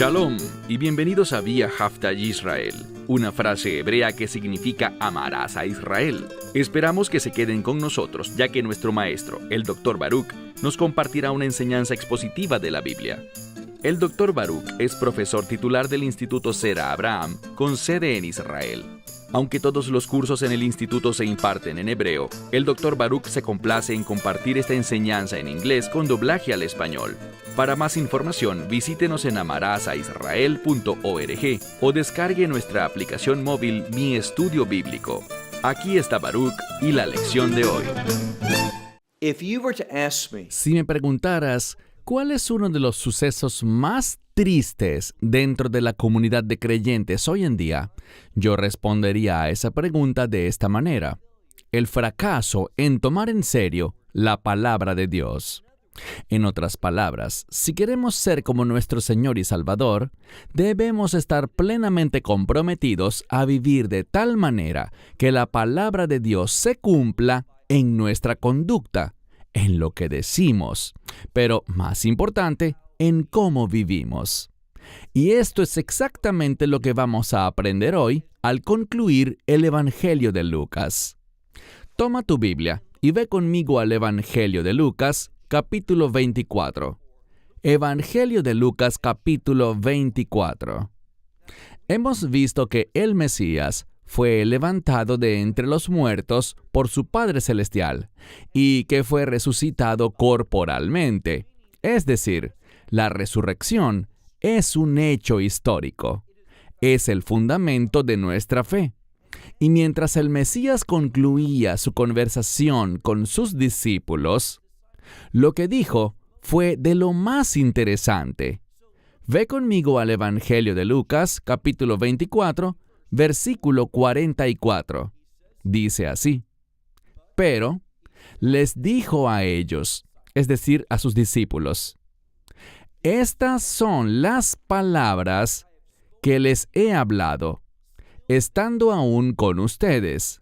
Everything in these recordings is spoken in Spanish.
Shalom y bienvenidos a Vía Haftaj Israel, una frase hebrea que significa amarás a Israel. Esperamos que se queden con nosotros, ya que nuestro maestro, el Dr. Baruch, nos compartirá una enseñanza expositiva de la Biblia. El Dr. Baruch es profesor titular del Instituto Zera Abraham, con sede en Israel. Aunque todos los cursos en el instituto se imparten en hebreo, el Dr. Baruch se complace en compartir esta enseñanza en inglés con doblaje al español. Para más información, visítenos en amarasaisrael.org o descargue nuestra aplicación móvil Mi Estudio Bíblico. Aquí está Baruch y la lección de hoy. Si me preguntaras, ¿cuál es uno de los sucesos más tristes dentro de la comunidad de creyentes hoy en día? Yo respondería a esa pregunta de esta manera: el fracaso en tomar en serio la palabra de Dios. En otras palabras, si queremos ser como nuestro Señor y Salvador, debemos estar plenamente comprometidos a vivir de tal manera que la palabra de Dios se cumpla en nuestra conducta, en lo que decimos, pero más importante, en cómo vivimos. Y esto es exactamente lo que vamos a aprender hoy al concluir el Evangelio de Lucas. Toma tu Biblia y ve conmigo al Evangelio de Lucas, capítulo 24. Evangelio de Lucas, capítulo 24. Hemos visto que el Mesías fue levantado de entre los muertos por su Padre Celestial y que fue resucitado corporalmente. Es decir, la resurrección es un hecho histórico. Es el fundamento de nuestra fe. Y mientras el Mesías concluía su conversación con sus discípulos, lo que dijo fue de lo más interesante. Ve conmigo al Evangelio de Lucas, capítulo 24, versículo 44. Dice así: Pero les dijo a ellos, es decir, a sus discípulos: Estas son las palabras que les he hablado, estando aún con ustedes,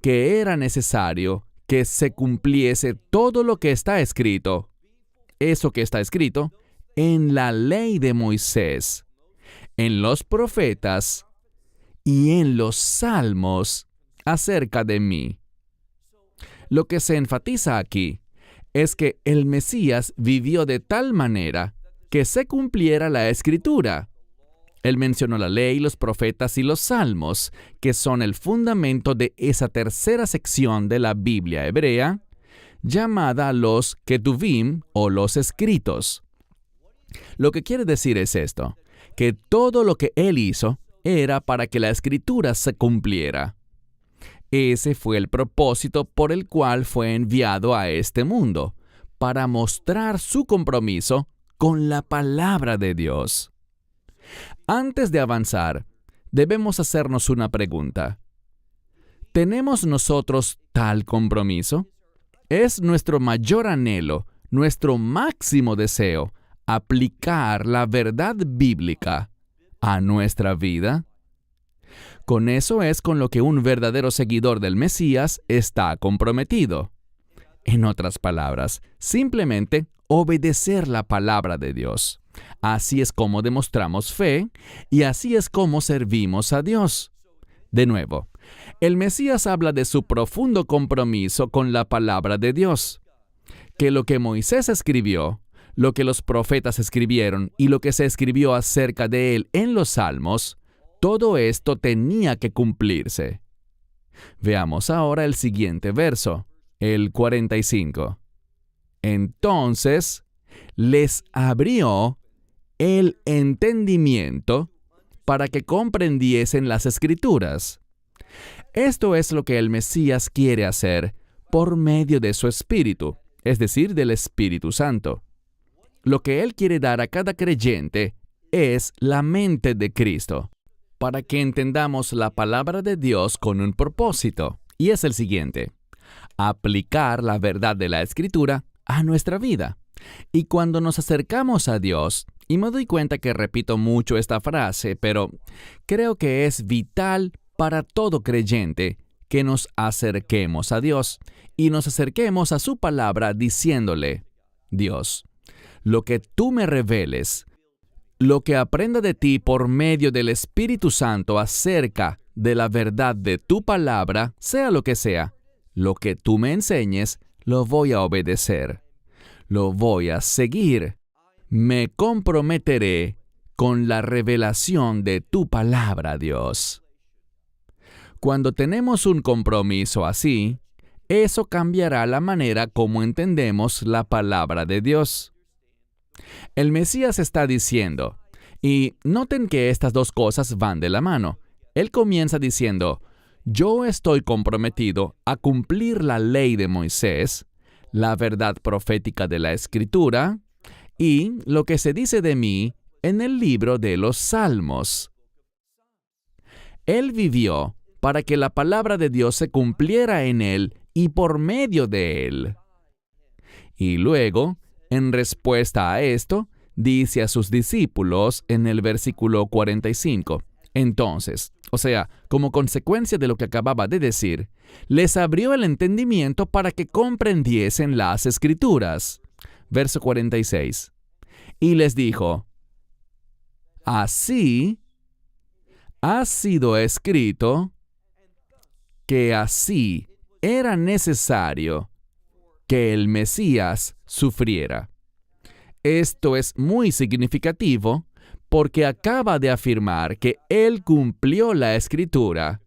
que era necesario que se cumpliese todo lo que está escrito. Eso que está escrito en la ley de Moisés, en los profetas y en los salmos acerca de mí. Lo que se enfatiza aquí es que el Mesías vivió de tal manera que se cumpliera la Escritura. Él mencionó la ley, los profetas y los salmos, que son el fundamento de esa tercera sección de la Biblia hebrea, llamada los Ketuvim o los escritos. Lo que quiere decir es esto, que todo lo que él hizo era para que la Escritura se cumpliera. Ese fue el propósito por el cual fue enviado a este mundo, para mostrar su compromiso con la palabra de Dios. Antes de avanzar, debemos hacernos una pregunta. ¿Tenemos nosotros tal compromiso? ¿Es nuestro mayor anhelo, nuestro máximo deseo, aplicar la verdad bíblica a nuestra vida? Con eso es con lo que un verdadero seguidor del Mesías está comprometido. En otras palabras, simplemente obedecer la palabra de Dios. Así es como demostramos fe y así es como servimos a Dios. De nuevo, el Mesías habla de su profundo compromiso con la palabra de Dios. Que lo que Moisés escribió, lo que los profetas escribieron y lo que se escribió acerca de él en los salmos, todo esto tenía que cumplirse. Veamos ahora el siguiente verso, el 45. Entonces les abrió el entendimiento para que comprendiesen las Escrituras. Esto es lo que el Mesías quiere hacer por medio de su Espíritu, es decir, del Espíritu Santo. Lo que Él quiere dar a cada creyente es la mente de Cristo, para que entendamos la palabra de Dios con un propósito, y es el siguiente: aplicar la verdad de la Escritura a nuestra vida. Y cuando nos acercamos a Dios, y me doy cuenta que repito mucho esta frase, pero creo que es vital para todo creyente que nos acerquemos a Dios y nos acerquemos a su palabra diciéndole: Dios, lo que tú me reveles, lo que aprenda de ti por medio del Espíritu Santo acerca de la verdad de tu palabra, sea lo que sea, lo que tú me enseñes, lo voy a obedecer. Lo voy a seguir. Me comprometeré con la revelación de tu palabra, Dios. Cuando tenemos un compromiso así, eso cambiará la manera como entendemos la palabra de Dios. El Mesías está diciendo, y noten que estas dos cosas van de la mano. Él comienza diciendo, yo estoy comprometido a cumplir la ley de Moisés, la verdad profética de la Escritura, y lo que se dice de mí en el libro de los Salmos. Él vivió para que la palabra de Dios se cumpliera en él y por medio de él. Y luego, en respuesta a esto, dice a sus discípulos en el versículo 45, entonces, o sea, como consecuencia de lo que acababa de decir, les abrió el entendimiento para que comprendiesen las Escrituras. Verso 46. Y les dijo, así ha sido escrito que así era necesario que el Mesías sufriera. Esto es muy significativo porque acaba de afirmar que Él cumplió la Escritura,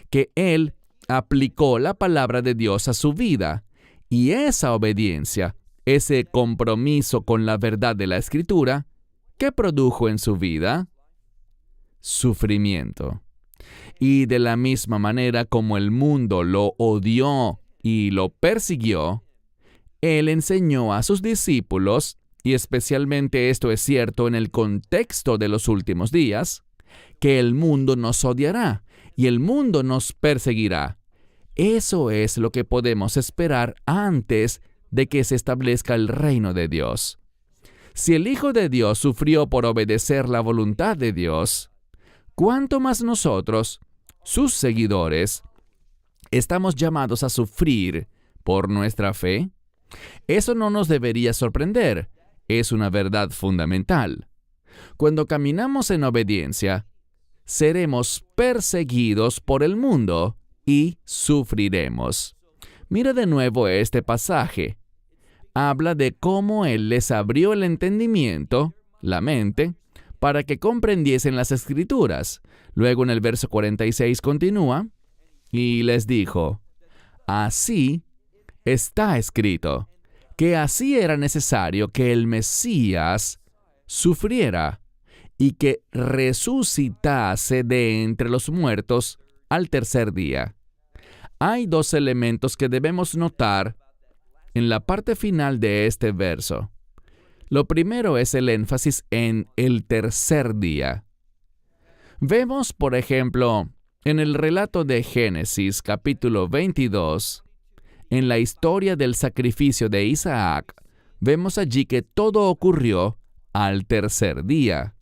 que Él aplicó la palabra de Dios a su vida, y esa obediencia, ese compromiso con la verdad de la Escritura, ¿qué produjo en su vida? Sufrimiento. Y de la misma manera como el mundo lo odió y lo persiguió, Él enseñó a sus discípulos, y especialmente esto es cierto en el contexto de los últimos días, que el mundo nos odiará y el mundo nos perseguirá. Eso es lo que podemos esperar antes de que se establezca el reino de Dios. Si el Hijo de Dios sufrió por obedecer la voluntad de Dios, ¿cuánto más nosotros, sus seguidores, estamos llamados a sufrir por nuestra fe? Eso no nos debería sorprender. Es una verdad fundamental. Cuando caminamos en obediencia, seremos perseguidos por el mundo y sufriremos. Mira de nuevo este pasaje. Habla de cómo Él les abrió el entendimiento, la mente, para que comprendiesen las Escrituras. Luego en el verso 46 continúa, y les dijo, así está escrito, que así era necesario que el Mesías sufriera y que resucitase de entre los muertos al tercer día. Hay dos elementos que debemos notar en la parte final de este verso. Lo primero es el énfasis en el tercer día. Vemos, por ejemplo, en el relato de Génesis, capítulo 22, en la historia del sacrificio de Isaac, vemos allí que todo ocurrió al tercer día.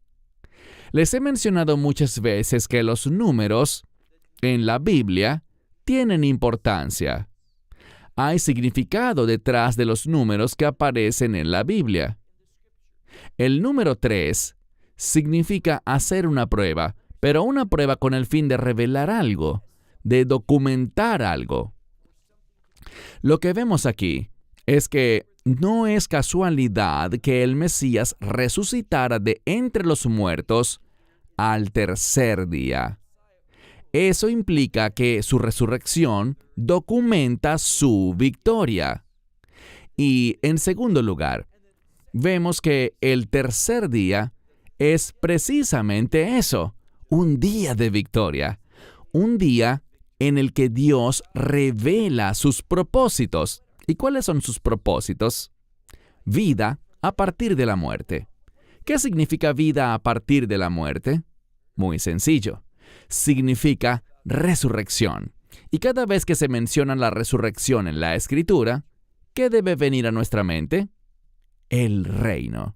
Les he mencionado muchas veces que los números en la Biblia tienen importancia. Hay significado detrás de los números que aparecen en la Biblia. El número 3 significa hacer una prueba, pero una prueba con el fin de revelar algo, de documentar algo. Lo que vemos aquí es que no es casualidad que el Mesías resucitara de entre los muertos al tercer día. Eso implica que su resurrección documenta su victoria. Y en segundo lugar, vemos que el tercer día es precisamente eso, un día de victoria, un día en el que Dios revela sus propósitos. ¿Y cuáles son sus propósitos? Vida a partir de la muerte. ¿Qué significa vida a partir de la muerte? Muy sencillo. Significa resurrección. Y cada vez que se menciona la resurrección en la Escritura, ¿qué debe venir a nuestra mente? El reino.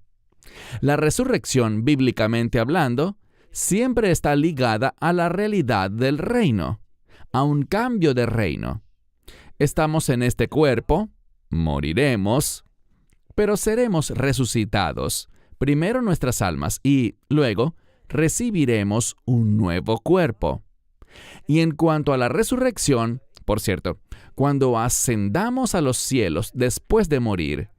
La resurrección, bíblicamente hablando, siempre está ligada a la realidad del reino, a un cambio de reino. Estamos en este cuerpo, moriremos, pero seremos resucitados primero nuestras almas y luego recibiremos un nuevo cuerpo. Y en cuanto a la resurrección, por cierto, cuando ascendamos a los cielos después de morir,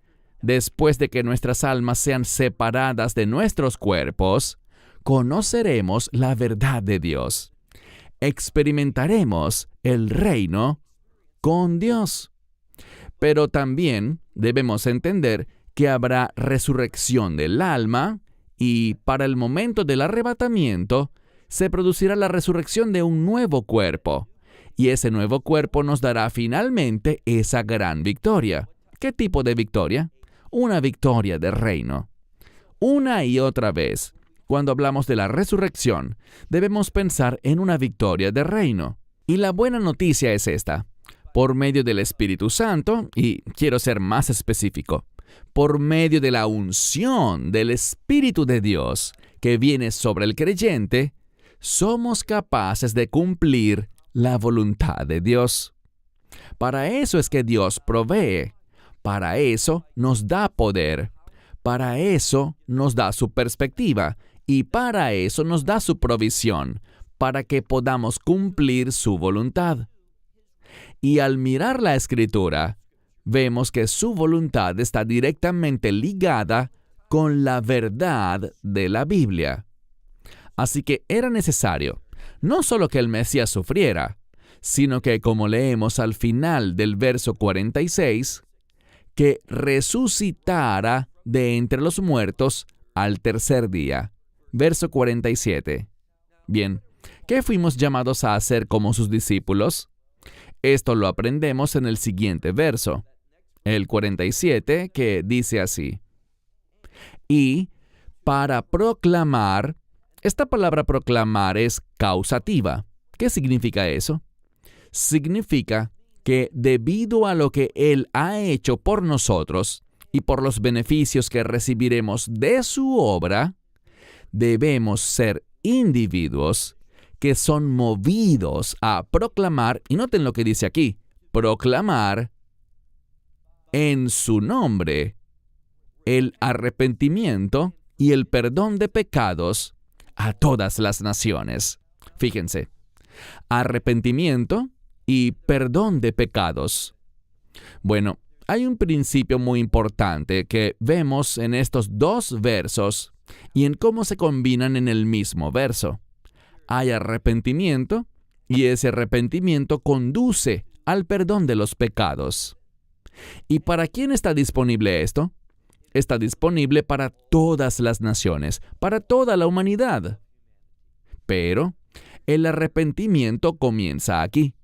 después de que nuestras almas sean separadas de nuestros cuerpos, conoceremos la verdad de Dios. Experimentaremos el reino con Dios. Pero también debemos entender que habrá resurrección del alma y para el momento del arrebatamiento se producirá la resurrección de un nuevo cuerpo. Y ese nuevo cuerpo nos dará finalmente esa gran victoria. ¿Qué tipo de victoria? Una victoria de reino. Una y otra vez, cuando hablamos de la resurrección, debemos pensar en una victoria de reino. Y la buena noticia es esta. Por medio del Espíritu Santo, y quiero ser más específico, por medio de la unción del Espíritu de Dios que viene sobre el creyente, somos capaces de cumplir la voluntad de Dios. Para eso es que Dios provee. Para eso nos da poder. Para eso nos da su perspectiva. Y para eso nos da su provisión, para que podamos cumplir su voluntad. Y al mirar la Escritura, vemos que su voluntad está directamente ligada con la verdad de la Biblia. Así que era necesario no solo que el Mesías sufriera, sino que, como leemos al final del verso 46, que resucitara de entre los muertos al tercer día. Verso 47. Bien, ¿qué fuimos llamados a hacer como sus discípulos? Esto lo aprendemos en el siguiente verso, el 47, que dice así. Y para proclamar, esta palabra proclamar es causativa. ¿Qué significa eso? Significa que debido a lo que Él ha hecho por nosotros y por los beneficios que recibiremos de su obra, debemos ser individuos que son movidos a proclamar, y noten lo que dice aquí, proclamar en su nombre el arrepentimiento y el perdón de pecados a todas las naciones. Fíjense, arrepentimiento y perdón de pecados. Bueno, hay un principio muy importante que vemos en estos dos versos y en cómo se combinan en el mismo verso. Hay arrepentimiento y ese arrepentimiento conduce al perdón de los pecados. ¿Y para quién está disponible esto? Está disponible para todas las naciones, para toda la humanidad. Pero el arrepentimiento comienza aquí.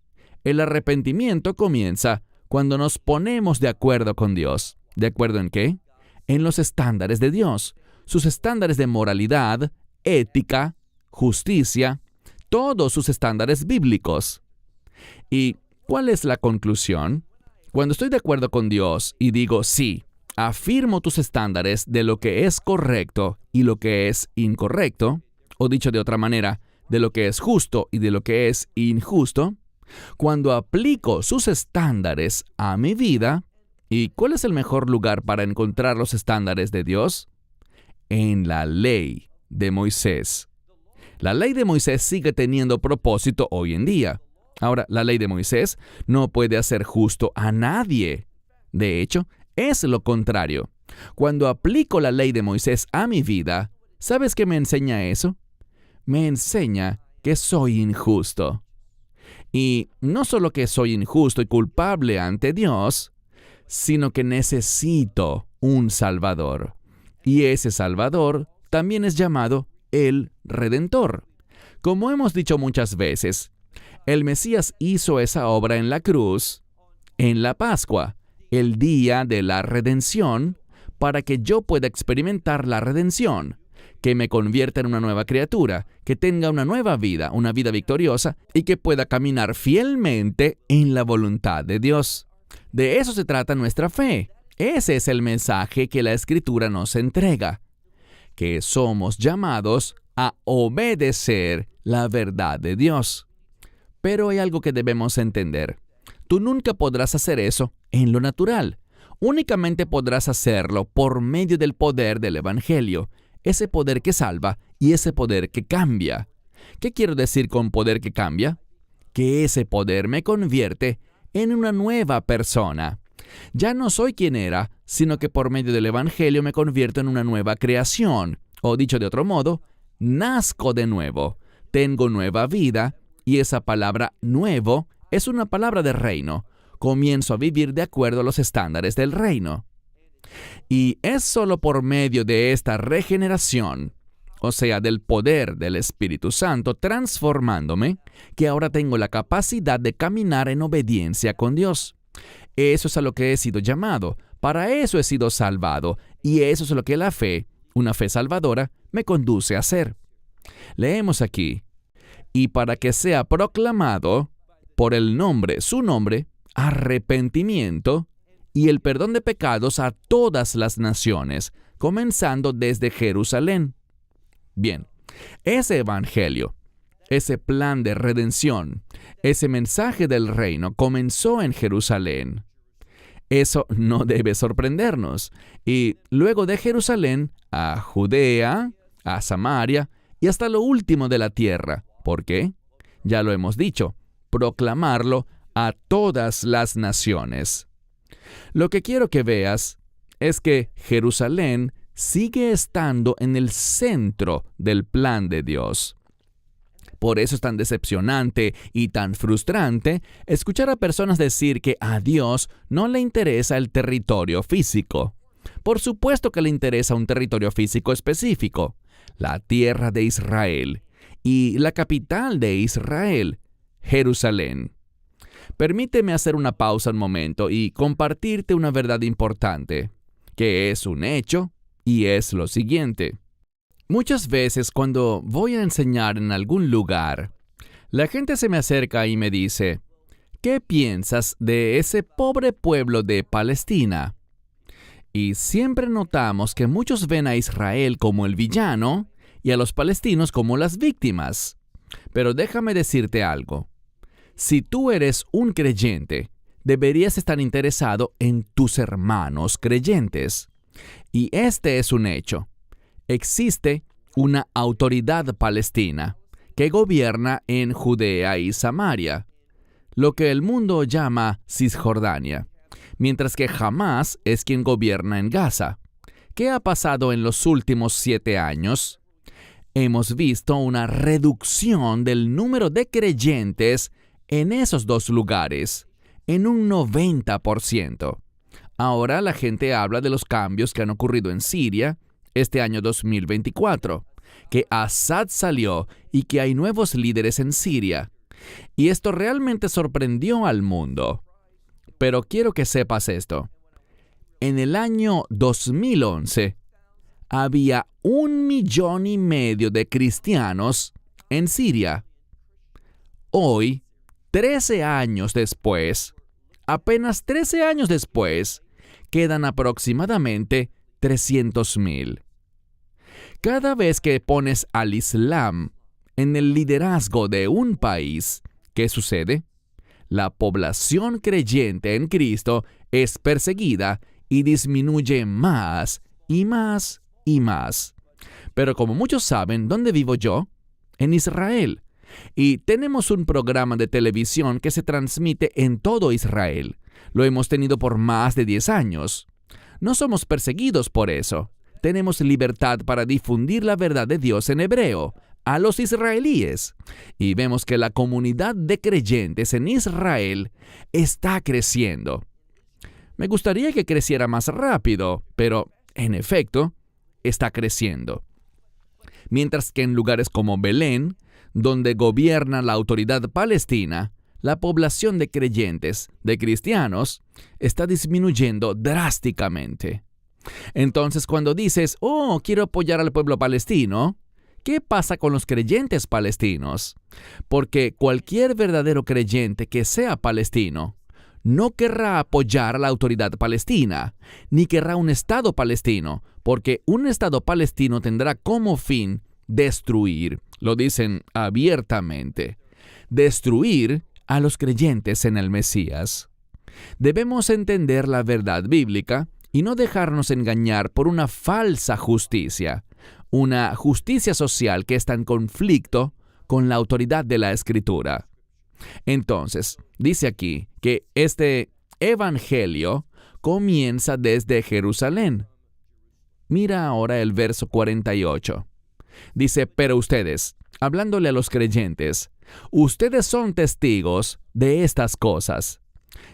El arrepentimiento comienza cuando nos ponemos de acuerdo con Dios. ¿De acuerdo en qué? En los estándares de Dios, sus estándares de moralidad, ética, justicia, todos sus estándares bíblicos. ¿Y cuál es la conclusión? Cuando estoy de acuerdo con Dios y digo sí, afirmo tus estándares de lo que es correcto y lo que es incorrecto, o dicho de otra manera, de lo que es justo y de lo que es injusto, cuando aplico sus estándares a mi vida, ¿y cuál es el mejor lugar para encontrar los estándares de Dios? En la ley de Moisés. La ley de Moisés sigue teniendo propósito hoy en día. Ahora, la ley de Moisés no puede hacer justo a nadie. De hecho, es lo contrario. Cuando aplico la ley de Moisés a mi vida, ¿sabes qué me enseña eso? Me enseña que soy injusto. Y no solo que soy injusto y culpable ante Dios, sino que necesito un Salvador. Y ese Salvador también es llamado el Redentor. Como hemos dicho muchas veces, el Mesías hizo esa obra en la cruz, en la Pascua, el día de la redención, para que yo pueda experimentar la redención, que me convierta en una nueva criatura, que tenga una nueva vida, una vida victoriosa, y que pueda caminar fielmente en la voluntad de Dios. De eso se trata nuestra fe. Ese es el mensaje que la Escritura nos entrega, que somos llamados a obedecer la verdad de Dios. Pero hay algo que debemos entender. Tú nunca podrás hacer eso en lo natural. Únicamente podrás hacerlo por medio del poder del Evangelio, ese poder que salva y ese poder que cambia. ¿Qué quiero decir con poder que cambia? Que ese poder me convierte en una nueva persona. Ya no soy quien era, sino que por medio del Evangelio me convierto en una nueva creación. O dicho de otro modo, nazco de nuevo, tengo nueva vida, y esa palabra nuevo es una palabra de reino. Comienzo a vivir de acuerdo a los estándares del reino. Y es solo por medio de esta regeneración, o sea, del poder del Espíritu Santo transformándome, que ahora tengo la capacidad de caminar en obediencia con Dios. Eso es a lo que he sido llamado, para eso he sido salvado, y eso es lo que la fe, una fe salvadora, me conduce a hacer. Leemos aquí, y para que sea proclamado por el nombre, su nombre, arrepentimiento y el perdón de pecados a todas las naciones, comenzando desde Jerusalén. Bien, ese evangelio, ese plan de redención, ese mensaje del reino comenzó en Jerusalén. Eso no debe sorprendernos. Y luego de Jerusalén a Judea, a Samaria y hasta lo último de la tierra. ¿Por qué? Ya lo hemos dicho, proclamarlo a todas las naciones. Lo que quiero que veas es que Jerusalén sigue estando en el centro del plan de Dios. Por eso es tan decepcionante y tan frustrante escuchar a personas decir que a Dios no le interesa el territorio físico. Por supuesto que le interesa un territorio físico específico, la tierra de Israel y la capital de Israel, Jerusalén. Permíteme hacer una pausa un momento y compartirte una verdad importante, que es un hecho y es lo siguiente. Muchas veces cuando voy a enseñar en algún lugar, la gente se me acerca y me dice, ¿qué piensas de ese pobre pueblo de Palestina? Y siempre notamos que muchos ven a Israel como el villano y a los palestinos como las víctimas. Pero déjame decirte algo. Si tú eres un creyente, deberías estar interesado en tus hermanos creyentes. Y este es un hecho. Existe una autoridad palestina que gobierna en Judea y Samaria, lo que el mundo llama Cisjordania, mientras que Hamás es quien gobierna en Gaza. ¿Qué ha pasado en los últimos 7 años? Hemos visto una reducción del número de creyentes en esos dos lugares, en un 90%. Ahora la gente habla de los cambios que han ocurrido en Siria este año 2024, que Assad salió y que hay nuevos líderes en Siria. Y esto realmente sorprendió al mundo. Pero quiero que sepas esto. En el año 2011, había 1,5 millones de cristianos en Siria. Hoy, 13 años después, apenas 13 años después, quedan aproximadamente 300,000. Cada vez que pones al Islam en el liderazgo de un país, ¿qué sucede? La población creyente en Cristo es perseguida y disminuye más y más y más. Pero como muchos saben, ¿dónde vivo yo? En Israel. Y tenemos un programa de televisión que se transmite en todo Israel. Lo hemos tenido por más de 10 años. No somos perseguidos por eso. Tenemos libertad para difundir la verdad de Dios en hebreo a los israelíes. Y vemos que la comunidad de creyentes en Israel está creciendo. Me gustaría que creciera más rápido, pero, en efecto, está creciendo. Mientras que en lugares como Belén, donde gobierna la autoridad palestina, la población de creyentes, de cristianos, está disminuyendo drásticamente. Entonces, cuando dices, quiero apoyar al pueblo palestino, ¿qué pasa con los creyentes palestinos? Porque cualquier verdadero creyente que sea palestino no querrá apoyar a la autoridad palestina, ni querrá un Estado palestino, porque un Estado palestino tendrá como fin destruir, lo dicen abiertamente, destruir a los creyentes en el Mesías. Debemos entender la verdad bíblica y no dejarnos engañar por una falsa justicia, una justicia social que está en conflicto con la autoridad de la Escritura. Entonces, dice aquí que este evangelio comienza desde Jerusalén. Mira ahora el verso 48. Dice, pero ustedes, hablándole a los creyentes, ustedes son testigos de estas cosas.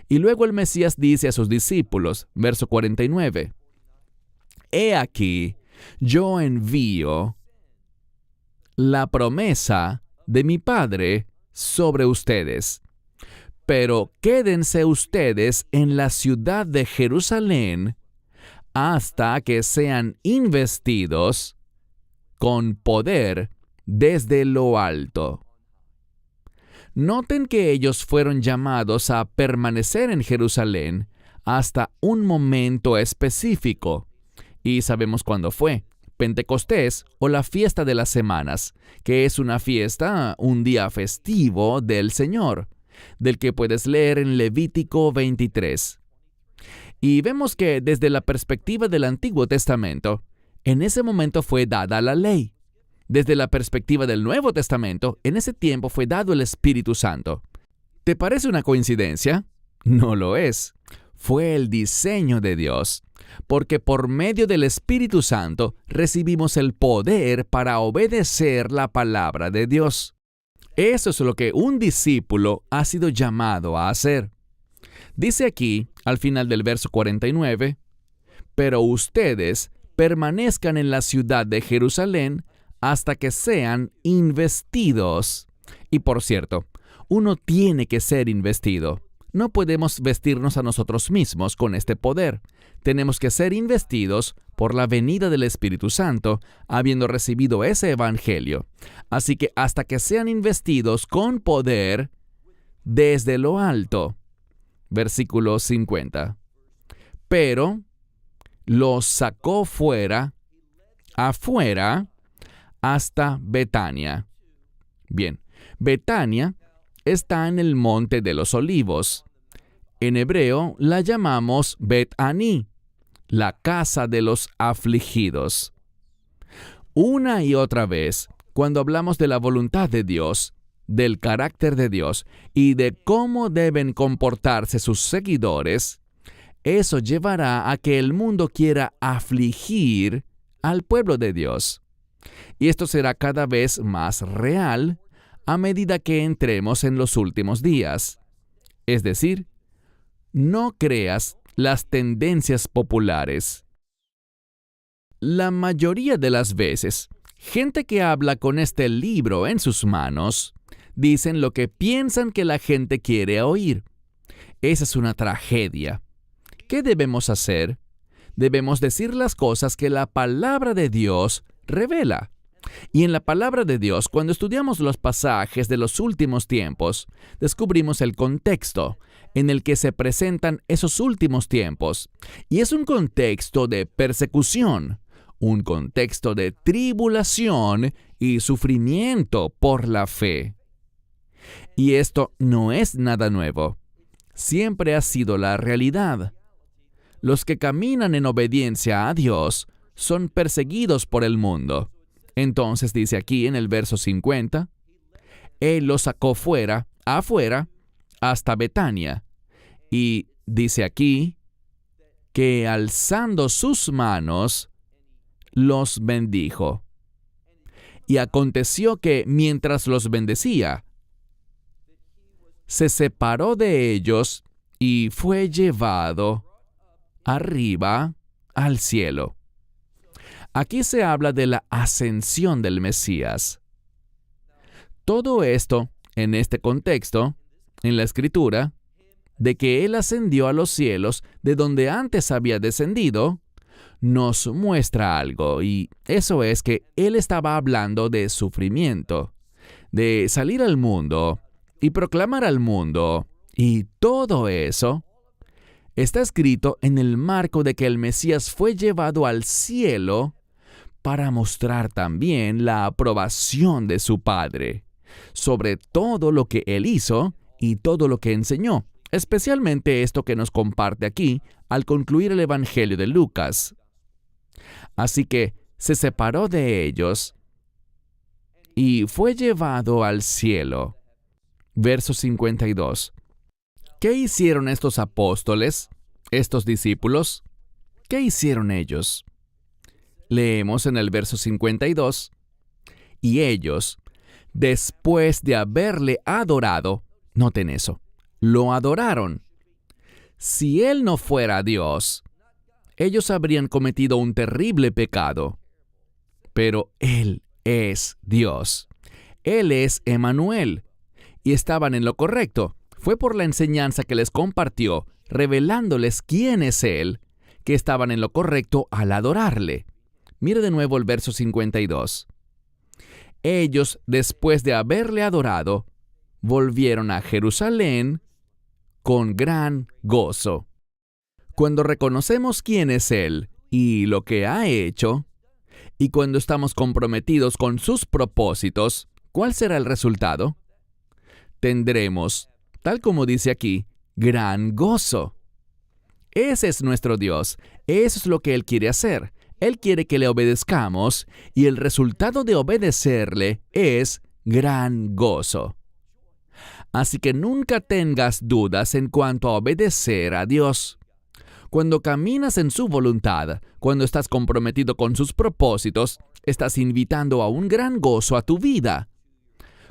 Y luego el Mesías dice a sus discípulos, verso 49, he aquí, yo envío la promesa de mi Padre sobre ustedes. Pero quédense ustedes en la ciudad de Jerusalén hasta que sean investidos con poder desde lo alto. Noten que ellos fueron llamados a permanecer en Jerusalén hasta un momento específico. Y sabemos cuándo fue. Pentecostés o la fiesta de las semanas, que es una fiesta, un día festivo del Señor, del que puedes leer en Levítico 23. Y vemos que desde la perspectiva del Antiguo Testamento, en ese momento fue dada la ley. Desde la perspectiva del Nuevo Testamento, en ese tiempo fue dado el Espíritu Santo. ¿Te parece una coincidencia? No lo es. Fue el diseño de Dios, porque por medio del Espíritu Santo recibimos el poder para obedecer la palabra de Dios. Eso es lo que un discípulo ha sido llamado a hacer. Dice aquí, al final del verso 49, pero ustedes permanezcan en la ciudad de Jerusalén hasta que sean investidos. Y por cierto, uno tiene que ser investido. No podemos vestirnos a nosotros mismos con este poder. Tenemos que ser investidos por la venida del Espíritu Santo, habiendo recibido ese evangelio. Así que hasta que sean investidos con poder desde lo alto. Versículo 50. Pero los sacó afuera, hasta Betania. Bien, Betania está en el Monte de los Olivos. En hebreo la llamamos Bet-Aní, la casa de los afligidos. Una y otra vez, cuando hablamos de la voluntad de Dios, del carácter de Dios y de cómo deben comportarse sus seguidores, eso llevará a que el mundo quiera afligir al pueblo de Dios. Y esto será cada vez más real a medida que entremos en los últimos días. Es decir, no creas las tendencias populares. La mayoría de las veces, gente que habla con este libro en sus manos, dicen lo que piensan que la gente quiere oír. Esa es una tragedia. ¿Qué debemos hacer? Debemos decir las cosas que la palabra de Dios revela. Y en la palabra de Dios, cuando estudiamos los pasajes de los últimos tiempos, descubrimos el contexto en el que se presentan esos últimos tiempos. Y es un contexto de persecución, un contexto de tribulación y sufrimiento por la fe. Y esto no es nada nuevo. Siempre ha sido la realidad. Los que caminan en obediencia a Dios son perseguidos por el mundo. Entonces dice aquí en el verso 50, Él los sacó afuera, hasta Betania. Y dice aquí que alzando sus manos, los bendijo. Y aconteció que mientras los bendecía, se separó de ellos y fue llevado arriba al cielo. Aquí se habla de la ascensión del Mesías. Todo esto, en este contexto, en la Escritura, de que Él ascendió a los cielos de donde antes había descendido, nos muestra algo, y eso es que Él estaba hablando de sufrimiento, de salir al mundo y proclamar al mundo, y todo eso está escrito en el marco de que el Mesías fue llevado al cielo para mostrar también la aprobación de su Padre sobre todo lo que Él hizo y todo lo que enseñó. especialmente esto que nos comparte aquí al concluir el Evangelio de Lucas. Así que se separó de ellos y fue llevado al cielo. Verso 52. ¿Qué hicieron estos apóstoles, estos discípulos? ¿Qué hicieron ellos? Leemos en el verso 52. Y ellos, después de haberle adorado, noten eso, lo adoraron. Si Él no fuera Dios, ellos habrían cometido un terrible pecado. Pero Él es Dios. Él es Emmanuel. Y estaban en lo correcto. Fue por la enseñanza que les compartió, revelándoles quién es Él, que estaban en lo correcto al adorarle. Mire de nuevo el verso 52. Ellos, después de haberle adorado, volvieron a Jerusalén con gran gozo. Cuando reconocemos quién es Él y lo que ha hecho, y cuando estamos comprometidos con sus propósitos, ¿cuál será el resultado? Tendremos, tal como dice aquí, gran gozo. Ese es nuestro Dios. Eso es lo que Él quiere hacer. Él quiere que le obedezcamos y el resultado de obedecerle es gran gozo. Así que nunca tengas dudas en cuanto a obedecer a Dios. Cuando caminas en su voluntad, cuando estás comprometido con sus propósitos, estás invitando a un gran gozo a tu vida.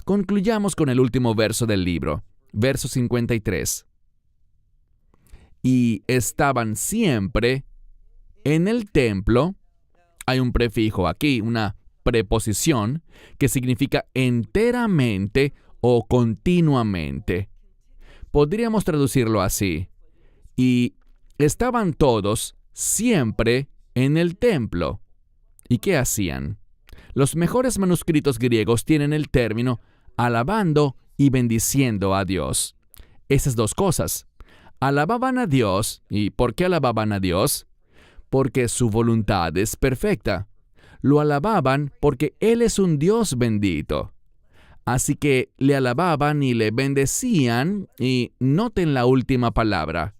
Concluyamos con el último verso del libro, verso 53. Y estaban siempre en el templo. Hay un prefijo aquí, una preposición, que significa enteramente o continuamente. Podríamos traducirlo así. Y estaban todos siempre en el templo. ¿Y qué hacían? Los mejores manuscritos griegos tienen el término alabando y bendiciendo a Dios. Esas dos cosas. Alababan a Dios. ¿Y por qué alababan a Dios? Porque su voluntad es perfecta. Lo alababan porque Él es un Dios bendito. Así que le alababan y le bendecían, y noten la última palabra,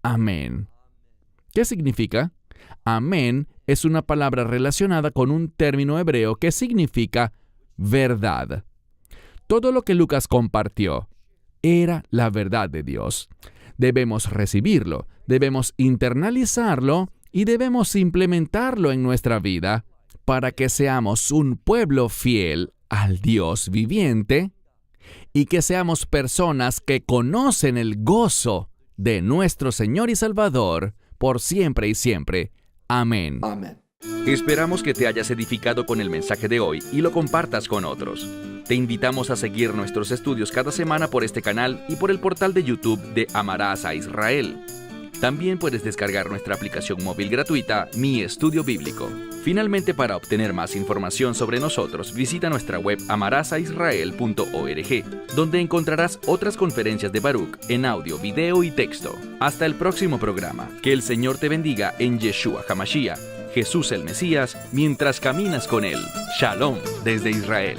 amén. ¿Qué significa? Amén es una palabra relacionada con un término hebreo que significa verdad. Todo lo que Lucas compartió era la verdad de Dios. Debemos recibirlo, debemos internalizarlo y debemos implementarlo en nuestra vida para que seamos un pueblo fiel al Dios viviente y que seamos personas que conocen el gozo de nuestro Señor y Salvador por siempre y siempre. Amén. Amén. Esperamos que te hayas edificado con el mensaje de hoy y lo compartas con otros. Te invitamos a seguir nuestros estudios cada semana por este canal y por el portal de YouTube de Amarás a Israel. También puedes descargar nuestra aplicación móvil gratuita, Mi Estudio Bíblico. Finalmente, para obtener más información sobre nosotros, visita nuestra web amarasaisrael.org, donde encontrarás otras conferencias de Baruch en audio, video y texto. Hasta el próximo programa. Que el Señor te bendiga en Yeshua HaMashiach, Jesús el Mesías, mientras caminas con Él. Shalom desde Israel.